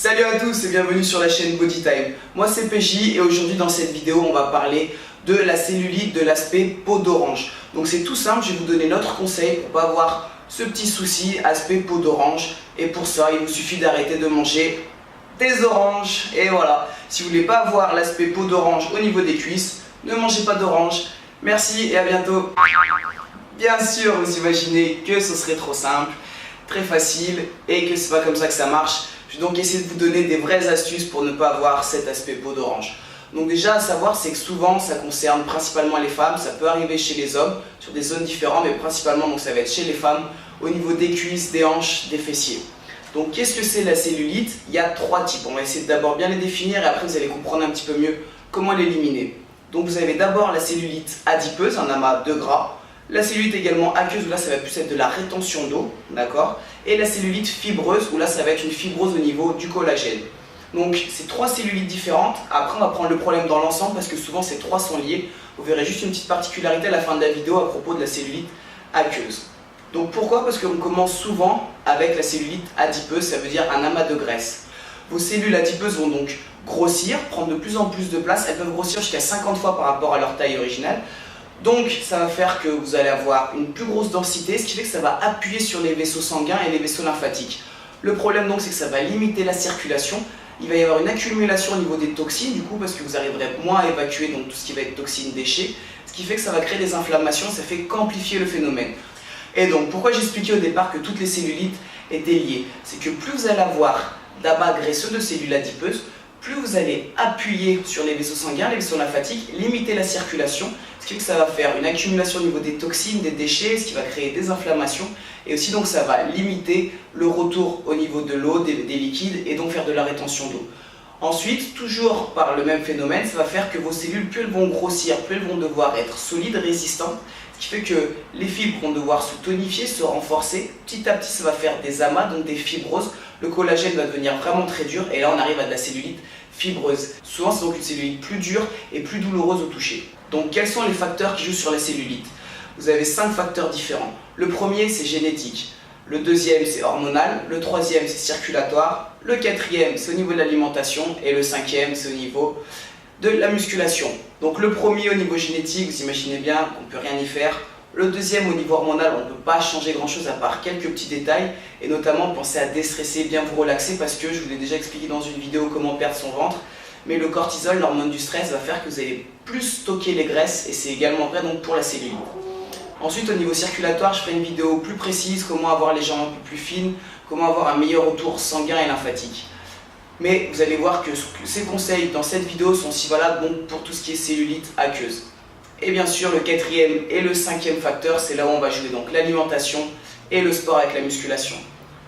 Salut à tous et bienvenue sur la chaîne Bodytime. Moi c'est PJ et aujourd'hui dans cette vidéo on va parler de la cellulite de l'aspect peau d'orange. Donc c'est tout simple, je vais vous donner notre conseil pour pas avoir ce petit souci aspect peau d'orange. Et pour ça il vous suffit d'arrêter de manger des oranges. Et voilà, si vous voulez pas avoir l'aspect peau d'orange au niveau des cuisses, ne mangez pas d'orange. Merci et à bientôt. Bien sûr vous imaginez que ce serait trop simple, très facile et que c'est pas comme ça que ça marche. Je vais donc essayer de vous donner des vraies astuces pour ne pas avoir cet aspect peau d'orange. Donc déjà à savoir c'est que souvent ça concerne principalement les femmes, ça peut arriver chez les hommes sur des zones différentes mais principalement donc ça va être chez les femmes au niveau des cuisses, des hanches, des fessiers. Donc qu'est-ce que c'est la cellulite? Il y a trois types, on va essayer d'abord bien les définir et après vous allez comprendre un petit peu mieux comment l'éliminer. Donc vous avez d'abord la cellulite adipeuse, un amas de gras. La cellulite également aqueuse, où là ça va plus être de la rétention d'eau, d'accord? Et la cellulite fibreuse, où là ça va être une fibrose au niveau du collagène. Donc c'est trois cellulites différentes. Après on va prendre le problème dans l'ensemble parce que souvent ces trois sont liés. Vous verrez juste une petite particularité à la fin de la vidéo à propos de la cellulite aqueuse. Donc pourquoi? Parce qu'on commence souvent avec la cellulite adipeuse, ça veut dire un amas de graisse. Vos cellules adipeuses vont donc grossir, prendre de plus en plus de place. Elles peuvent grossir jusqu'à 50 fois par rapport à leur taille originale. Donc ça va faire que vous allez avoir une plus grosse densité, ce qui fait que ça va appuyer sur les vaisseaux sanguins et les vaisseaux lymphatiques. Le problème donc c'est que ça va limiter la circulation, il va y avoir une accumulation au niveau des toxines du coup parce que vous arriverez moins à évacuer donc tout ce qui va être toxines, déchets, ce qui fait que ça va créer des inflammations, ça fait qu'amplifier le phénomène. Et donc pourquoi j'expliquais au départ que toutes les cellulites étaient liées, c'est que plus vous allez avoir d'amas graisseux de cellules adipeuses, plus vous allez appuyer sur les vaisseaux sanguins, les vaisseaux lymphatiques, limiter la circulation, ce qui fait que ça va faire une accumulation au niveau des toxines, des déchets, ce qui va créer des inflammations, et aussi donc ça va limiter le retour au niveau de l'eau, des liquides, et donc faire de la rétention d'eau. Ensuite, toujours par le même phénomène, ça va faire que vos cellules, plus elles vont grossir, plus elles vont devoir être solides, résistantes, ce qui fait que les fibres vont devoir se tonifier, se renforcer. Petit à petit, ça va faire des amas, donc des fibroses. Le collagène va devenir vraiment très dur et là on arrive à de la cellulite fibreuse. Souvent c'est donc une cellulite plus dure et plus douloureuse au toucher. Donc quels sont les facteurs qui jouent sur la cellulite? Vous avez 5 facteurs différents. Le premier c'est génétique, le deuxième c'est hormonal, le troisième c'est circulatoire, le quatrième c'est au niveau de l'alimentation et le cinquième c'est au niveau de la musculation. Donc le premier au niveau génétique, vous imaginez bien qu'on ne peut rien y faire. Le deuxième, au niveau hormonal, on ne peut pas changer grand chose à part quelques petits détails et notamment pensez à déstresser, bien vous relaxer parce que je vous l'ai déjà expliqué dans une vidéo comment perdre son ventre, mais le cortisol, l'hormone du stress, va faire que vous allez plus stocker les graisses et c'est également vrai donc pour la cellulite. Ensuite, au niveau circulatoire, je ferai une vidéo plus précise, comment avoir les jambes un peu plus fines, comment avoir un meilleur retour sanguin et lymphatique. Mais vous allez voir que ces conseils dans cette vidéo sont aussi valables donc pour tout ce qui est cellulite aqueuse. Et bien sûr, le quatrième et le cinquième facteur, c'est là où on va jouer donc l'alimentation et le sport avec la musculation.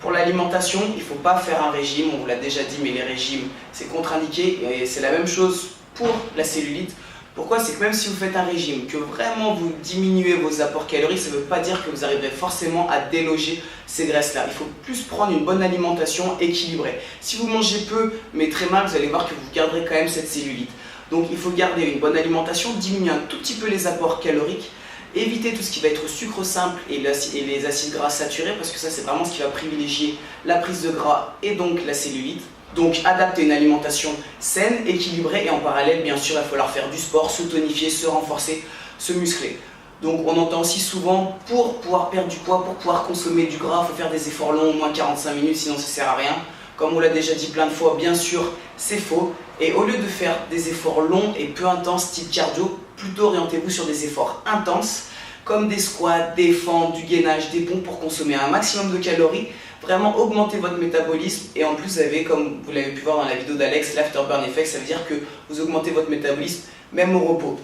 Pour l'alimentation, il ne faut pas faire un régime, on vous l'a déjà dit, mais les régimes, c'est contre-indiqué et c'est la même chose pour la cellulite. Pourquoi? C'est que même si vous faites un régime, que vraiment vous diminuez vos apports caloriques, ça ne veut pas dire que vous arriverez forcément à déloger ces graisses-là. Il faut plus prendre une bonne alimentation équilibrée. Si vous mangez peu, mais très mal, vous allez voir que vous garderez quand même cette cellulite. Donc il faut garder une bonne alimentation, diminuer un tout petit peu les apports caloriques, éviter tout ce qui va être sucre simple et les acides gras saturés parce que ça c'est vraiment ce qui va privilégier la prise de gras et donc la cellulite. Donc adapter une alimentation saine, équilibrée et en parallèle bien sûr il va falloir faire du sport, se tonifier, se renforcer, se muscler. Donc on entend aussi souvent pour pouvoir perdre du poids, pour pouvoir consommer du gras, il faut faire des efforts longs, au moins 45 minutes sinon ça ne sert à rien. Comme on l'a déjà dit plein de fois, bien sûr, c'est faux. Et au lieu de faire des efforts longs et peu intenses, type cardio, plutôt orientez-vous sur des efforts intenses, comme des squats, des fentes, du gainage, des pompes pour consommer un maximum de calories, vraiment augmenter votre métabolisme. Et en plus, vous avez, comme vous l'avez pu voir dans la vidéo d'Alex, l'afterburn effect, ça veut dire que vous augmentez votre métabolisme même au repos.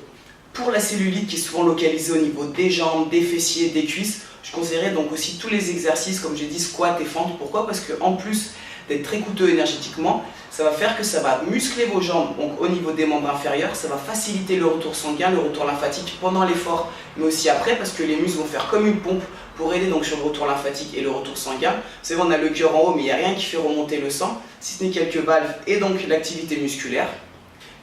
Pour la cellulite qui est souvent localisée au niveau des jambes, des fessiers, des cuisses, je conseillerais donc aussi tous les exercices, comme j'ai dit, squat et fentes. Pourquoi? Parce qu'en plus d'être très coûteux énergétiquement, ça va faire que ça va muscler vos jambes donc au niveau des membres inférieurs, ça va faciliter le retour sanguin, le retour lymphatique pendant l'effort, mais aussi après parce que les muscles vont faire comme une pompe pour aider donc sur le retour lymphatique et le retour sanguin. Vous savez, on a le cœur en haut, mais il n'y a rien qui fait remonter le sang, si ce n'est quelques valves et donc l'activité musculaire.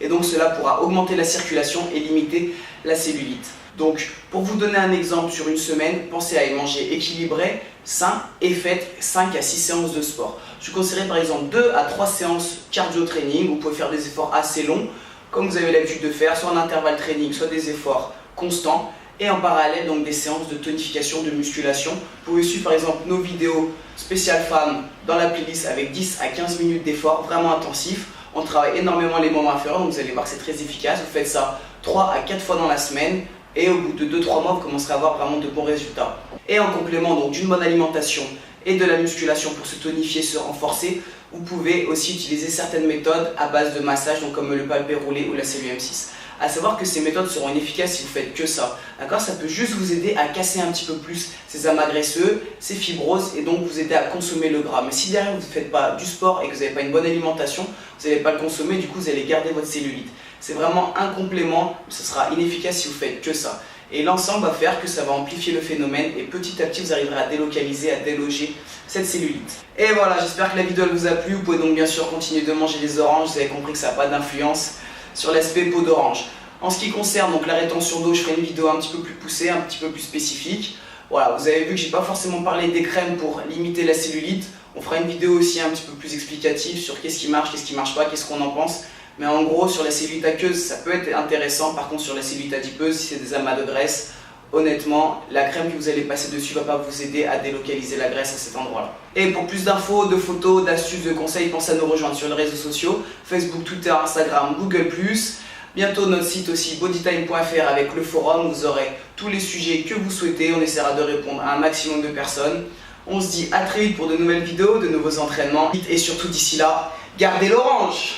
et donc cela pourra augmenter la circulation et limiter la cellulite. Donc pour vous donner un exemple sur une semaine, pensez à y manger équilibré, sain et faites 5 à 6 séances de sport. Je vous conseillerais par exemple 2 à 3 séances cardio training, vous pouvez faire des efforts assez longs comme vous avez l'habitude de faire, soit en intervalle training, soit des efforts constants et en parallèle donc des séances de tonification, de musculation. Vous pouvez suivre par exemple nos vidéos spéciales femmes dans la playlist avec 10 à 15 minutes d'efforts vraiment intensifs. On travaille énormément les membres inférieurs, donc vous allez voir que c'est très efficace. Vous faites ça 3 à 4 fois dans la semaine et au bout de 2-3 mois, vous commencerez à avoir vraiment de bons résultats. Et en complément donc d'une bonne alimentation et de la musculation pour se tonifier, se renforcer, vous pouvez aussi utiliser certaines méthodes à base de massage, donc comme le palpé roulé ou la cellule M6. A savoir que ces méthodes seront inefficaces si vous faites que ça. D'accord ? Ça peut juste vous aider à casser un petit peu plus ces amas graisseux, ces fibroses et donc vous aider à consommer le gras. Mais si derrière vous ne faites pas du sport et que vous n'avez pas une bonne alimentation, vous n'allez pas le consommer, du coup vous allez garder votre cellulite. C'est vraiment un complément, ce sera inefficace si vous faites que ça. Et l'ensemble va faire que ça va amplifier le phénomène et petit à petit vous arriverez à délocaliser, à déloger cette cellulite. Et voilà, j'espère que la vidéo vous a plu. Vous pouvez donc bien sûr continuer de manger des oranges, vous avez compris que ça n'a pas d'influence sur l'aspect peau d'orange. En ce qui concerne donc la rétention d'eau, je ferai une vidéo un petit peu plus poussée, un petit peu plus spécifique. Voilà, vous avez vu que j'ai pas forcément parlé des crèmes pour limiter la cellulite. On fera une vidéo aussi un petit peu plus explicative sur qu'est-ce qui marche pas, qu'est-ce qu'on en pense. Mais en gros, sur la cellulite aqueuse, ça peut être intéressant. Par contre, sur la cellulite adipeuse, si c'est des amas de graisse, honnêtement, la crème que vous allez passer dessus ne va pas vous aider à délocaliser la graisse à cet endroit-là. Et pour plus d'infos, de photos, d'astuces, de conseils, pensez à nous rejoindre sur les réseaux sociaux, Facebook, Twitter, Instagram, Google+. Bientôt notre site aussi bodytime.fr avec le forum, vous aurez tous les sujets que vous souhaitez, on essaiera de répondre à un maximum de personnes. On se dit à très vite pour de nouvelles vidéos, de nouveaux entraînements et surtout d'ici là, gardez l'orange!